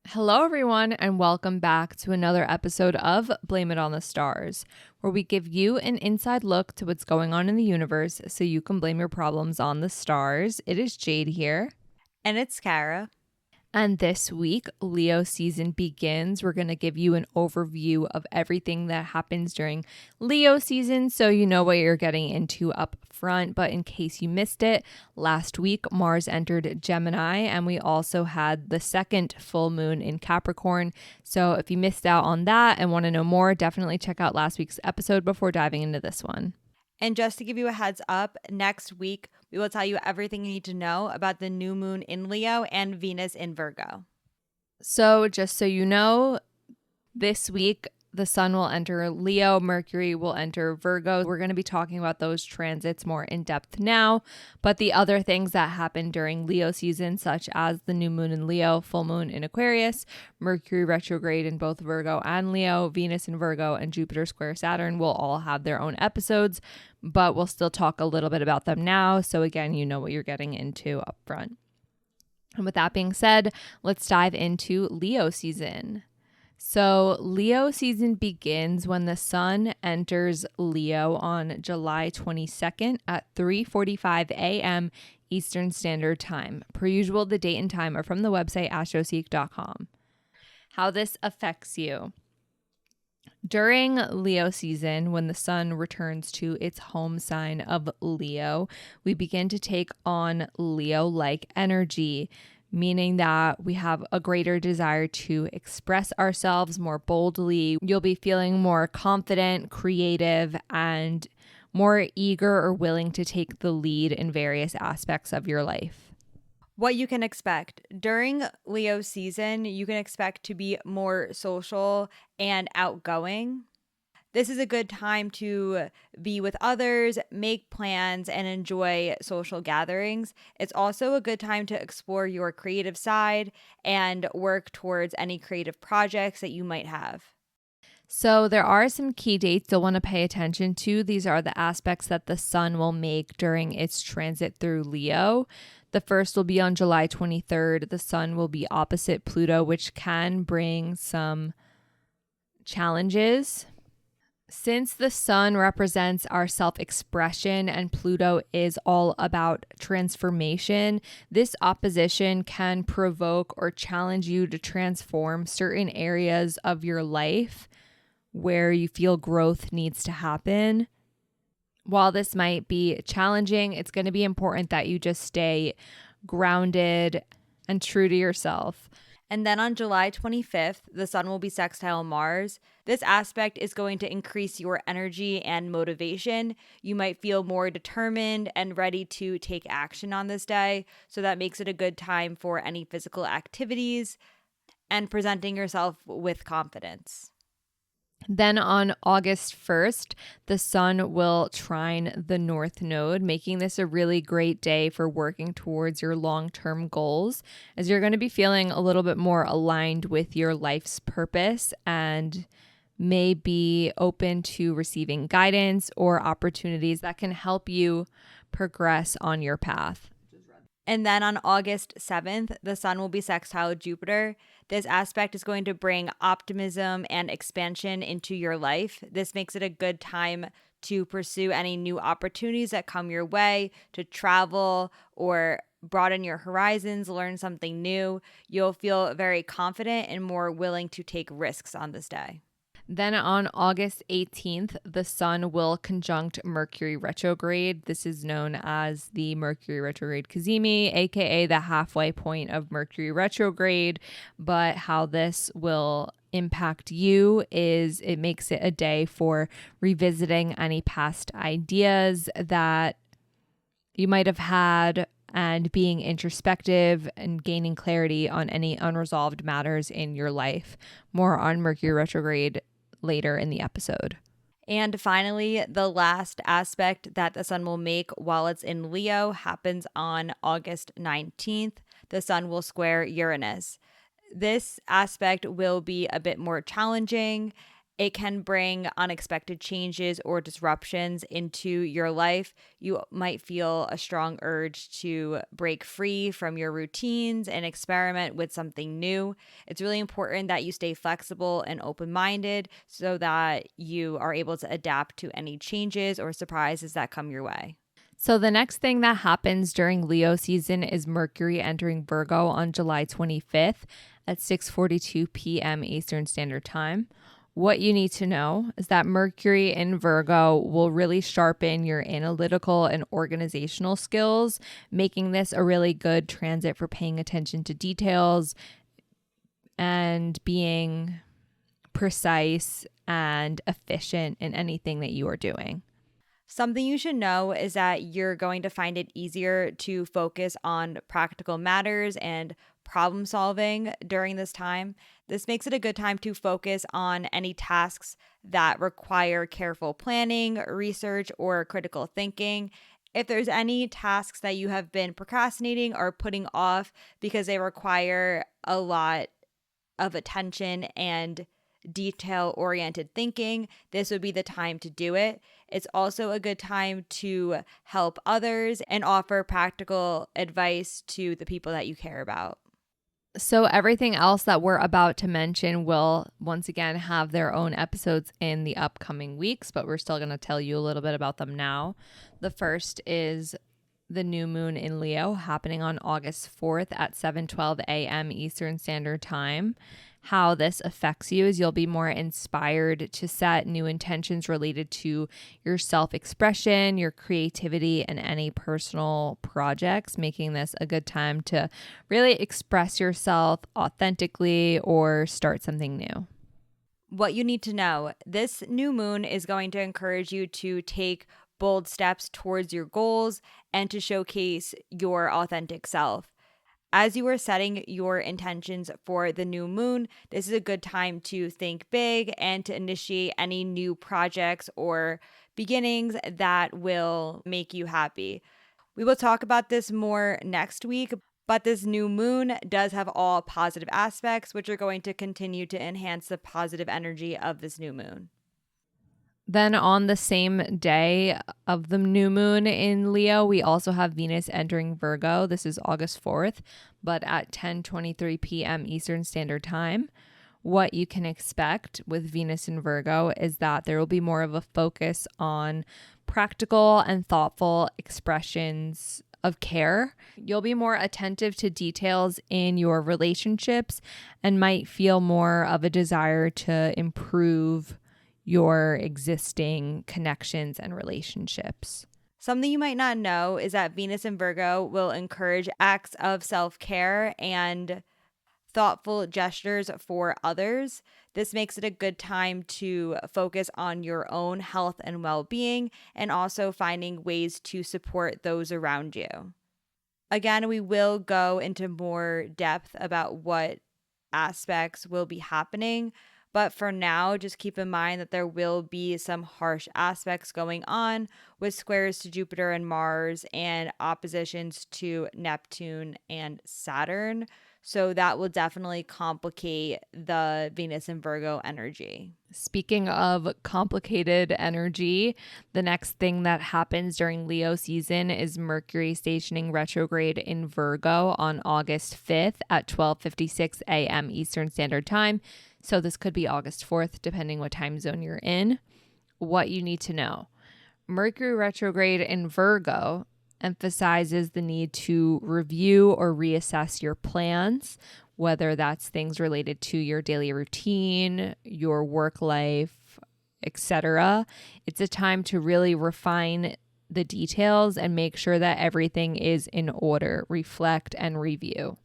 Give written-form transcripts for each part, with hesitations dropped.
Hello, everyone, and welcome back to another episode of Blame It on the Stars, where we give you an inside look to what's going on in the universe so you can blame your problems on the stars. It is Jade here. And it's Kara. And this week, Leo season begins. We're going to give you an overview of everything that happens during Leo season so you know what you're getting into up front. But in case you missed it, last week Mars entered Gemini and we also had the second full moon in Capricorn. So if you missed out on that and want to know more, definitely check out last week's episode before diving into this one. And just to give you a heads up, next week we will tell you everything you need to know about the new moon in Leo and Venus in Virgo. So just so you know, this week the sun will enter Leo, Mercury will enter Virgo. We're going to be talking about those transits more in depth now, but the other things that happen during Leo season, such as the new moon in Leo, full moon in Aquarius, Mercury retrograde in both Virgo and Leo, Venus in Virgo, and Jupiter square Saturn will all have their own episodes, but we'll still talk a little bit about them now. So again, you know what you're getting into up front. And with that being said, let's dive into Leo season. So Leo season begins when the sun enters Leo on July 22nd at 3:45 a.m. Eastern Standard Time. Per usual, the date and time are from the website astroseek.com. How this affects you. During Leo season, when the sun returns to its home sign of Leo, we begin to take on Leo-like energy, meaning that we have a greater desire to express ourselves more boldly. You'll be feeling more confident, creative, and more eager or willing to take the lead in various aspects of your life. What you can expect. During Leo season, you can expect to be more social and outgoing. This is a good time to be with others, make plans, and enjoy social gatherings. It's also a good time to explore your creative side and work towards any creative projects that you might have. So there are some key dates you'll want to pay attention to. These are the aspects that the sun will make during its transit through Leo. The first will be on July 23rd. The sun will be opposite Pluto, which can bring some challenges. Since the sun represents our self-expression and Pluto is all about transformation, this opposition can provoke or challenge you to transform certain areas of your life where you feel growth needs to happen. While this might be challenging, it's going to be important that you just stay grounded and true to yourself. And then on July 25th, the sun will be sextile Mars. This aspect is going to increase your energy and motivation. You might feel more determined and ready to take action on this day. So that makes it a good time for any physical activities and presenting yourself with confidence. Then on August 1st, the sun will trine the North Node, making this a really great day for working towards your long-term goals, as you're going to be feeling a little bit more aligned with your life's purpose and may be open to receiving guidance or opportunities that can help you progress on your path. And then on August 7th, the sun will be sextile Jupiter. This aspect is going to bring optimism and expansion into your life. This makes it a good time to pursue any new opportunities that come your way, to travel or broaden your horizons, learn something new. You'll feel very confident and more willing to take risks on this day. Then on August 18th, the sun will conjunct Mercury Retrograde. This is known as the Mercury Retrograde Cazimi, aka the halfway point of Mercury Retrograde. But how this will impact you is it makes it a day for revisiting any past ideas that you might have had and being introspective and gaining clarity on any unresolved matters in your life. More on Mercury Retrograde later in the episode. And finally, the last aspect that the sun will make while it's in Leo happens on August 19th. The sun will square Uranus. This aspect will be a bit more challenging It can bring unexpected changes or disruptions into your life. You might feel a strong urge to break free from your routines and experiment with something new. It's really important that you stay flexible and open minded so that you are able to adapt to any changes or surprises that come your way. So the next thing that happens during Leo season is Mercury entering Virgo on July 25th at 6:42 p.m. Eastern Standard Time. What you need to know is that Mercury in Virgo will really sharpen your analytical and organizational skills, making this a really good transit for paying attention to details and being precise and efficient in anything that you are doing. Something you should know is that you're going to find it easier to focus on practical matters and problem solving during this time. This makes it a good time to focus on any tasks that require careful planning, research, or critical thinking. If there's any tasks that you have been procrastinating or putting off because they require a lot of attention and detail oriented thinking, this would be the time to do it. It's also a good time to help others and offer practical advice to the people that you care about. So everything else that we're about to mention will once again have their own episodes in the upcoming weeks, but we're still going to tell you a little bit about them now. The first is the new moon in Leo happening on August 4th at 7:12 a.m. Eastern Standard Time. How this affects you is you'll be more inspired to set new intentions related to your self-expression, your creativity, and any personal projects, making this a good time to really express yourself authentically or start something new. What you need to know, this new moon is going to encourage you to take bold steps towards your goals and to showcase your authentic self. As you are setting your intentions for the new moon, this is a good time to think big and to initiate any new projects or beginnings that will make you happy. We will talk about this more next week, but this new moon does have all positive aspects, which are going to continue to enhance the positive energy of this new moon. Then on the same day of the new moon in Leo, we also have Venus entering Virgo. This is August 4th, but at 10:23 p.m. Eastern Standard Time. What you can expect with Venus in Virgo is that there will be more of a focus on practical and thoughtful expressions of care. You'll be more attentive to details in your relationships and might feel more of a desire to improve your existing connections and relationships. Something you might not know is that Venus in Virgo will encourage acts of self-care and thoughtful gestures for others. This makes it a good time to focus on your own health and well-being and also finding ways to support those around you. Again, we will go into more depth about what aspects will be happening. But for now, just keep in mind that there will be some harsh aspects going on with squares to Jupiter and Mars and oppositions to Neptune and Saturn. So that will definitely complicate the Venus and Virgo energy. Speaking of complicated energy, the next thing that happens during Leo season is Mercury stationing retrograde in Virgo on August 5th at 12:56 a.m. Eastern Standard Time. So this could be August 4th, depending what time zone you're in. What you need to know. Mercury retrograde in Virgo emphasizes the need to review or reassess your plans, whether that's things related to your daily routine, your work life, etc. It's a time to really refine the details and make sure that everything is in order, reflect and review.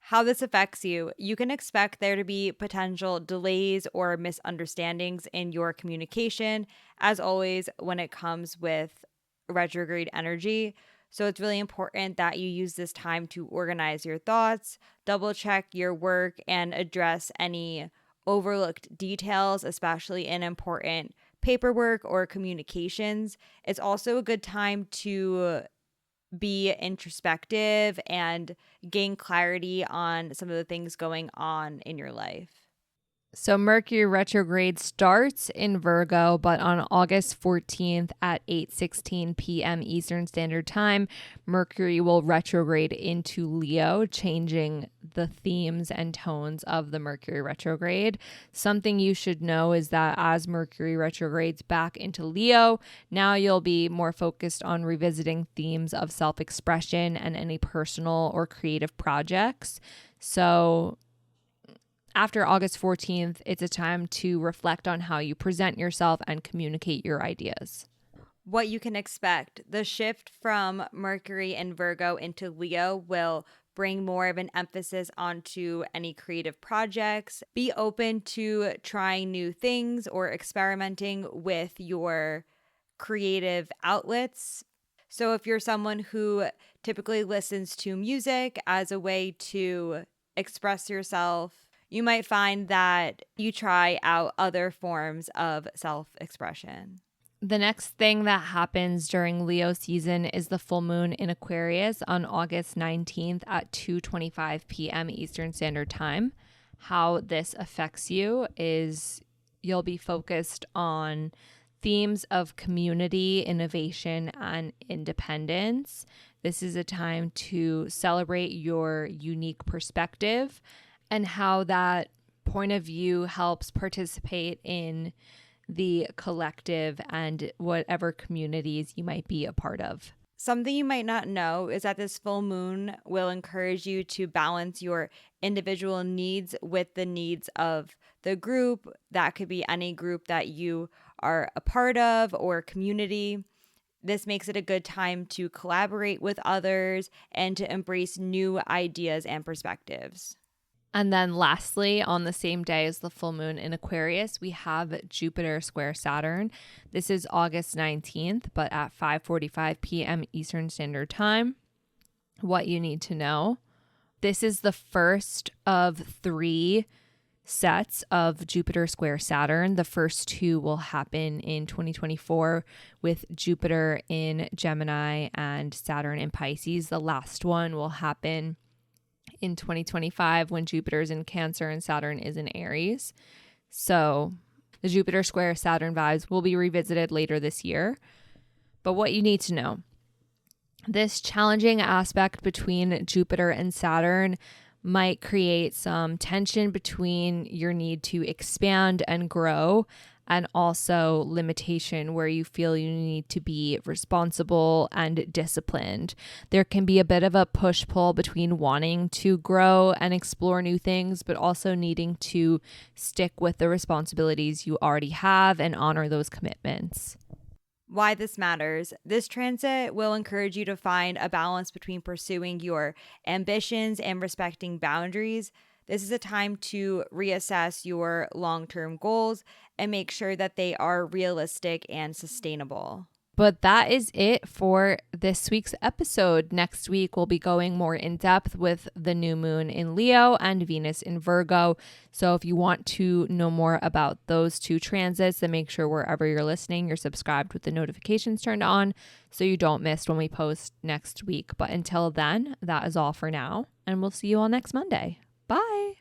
How this affects you, you can expect there to be potential delays or misunderstandings in your communication, as always, when it comes with retrograde energy. So it's really important that you use this time to organize your thoughts, double check your work, and address any overlooked details, especially in important paperwork or communications. It's also a good time to be introspective and gain clarity on some of the things going on in your life. So Mercury retrograde starts in Virgo, but on August 14th at 8:16 p.m. Eastern Standard Time, Mercury will retrograde into Leo, changing the themes and tones of the Mercury retrograde. Something you should know is that as Mercury retrogrades back into Leo, now you'll be more focused on revisiting themes of self-expression and any personal or creative projects. So after August 14th, it's a time to reflect on how you present yourself and communicate your ideas. What you can expect. The shift from Mercury and Virgo into Leo will bring more of an emphasis onto any creative projects. Be open to trying new things or experimenting with your creative outlets. So if you're someone who typically listens to music as a way to express yourself, you might find that you try out other forms of self-expression. The next thing that happens during Leo season is the full moon in Aquarius on August 19th at 2:25 p.m. Eastern Standard Time. How this affects you is you'll be focused on themes of community, innovation, and independence. This is a time to celebrate your unique perspective and how that point of view helps participate in the collective and whatever communities you might be a part of. Something you might not know is that this full moon will encourage you to balance your individual needs with the needs of the group. That could be any group that you are a part of or community. This makes it a good time to collaborate with others and to embrace new ideas and perspectives. And then lastly, on the same day as the full moon in Aquarius, we have Jupiter square Saturn. This is August 19th, but at 5:45 p.m. Eastern Standard Time. What you need to know. This is the first of 3 sets of Jupiter square Saturn. The first 2 will happen in 2024 with Jupiter in Gemini and Saturn in Pisces. The last one will happen in 2025 when Jupiter is in Cancer and Saturn is in Aries. So the Jupiter square Saturn vibes will be revisited later this year. But what you need to know, this challenging aspect between Jupiter and Saturn might create some tension between your need to expand and grow and also limitation where you feel you need to be responsible and disciplined. There can be a bit of a push-pull between wanting to grow and explore new things, but also needing to stick with the responsibilities you already have and honor those commitments. Why this matters. This transit will encourage you to find a balance between pursuing your ambitions and respecting boundaries. This is a time to reassess your long-term goals and make sure that they are realistic and sustainable. But that is it for this week's episode. Next week, we'll be going more in depth with the new moon in Leo and Venus in Virgo. So if you want to know more about those 2 transits, then make sure wherever you're listening, you're subscribed with the notifications turned on so you don't miss when we post next week. But until then, that is all for now. And we'll see you all next Monday. Bye.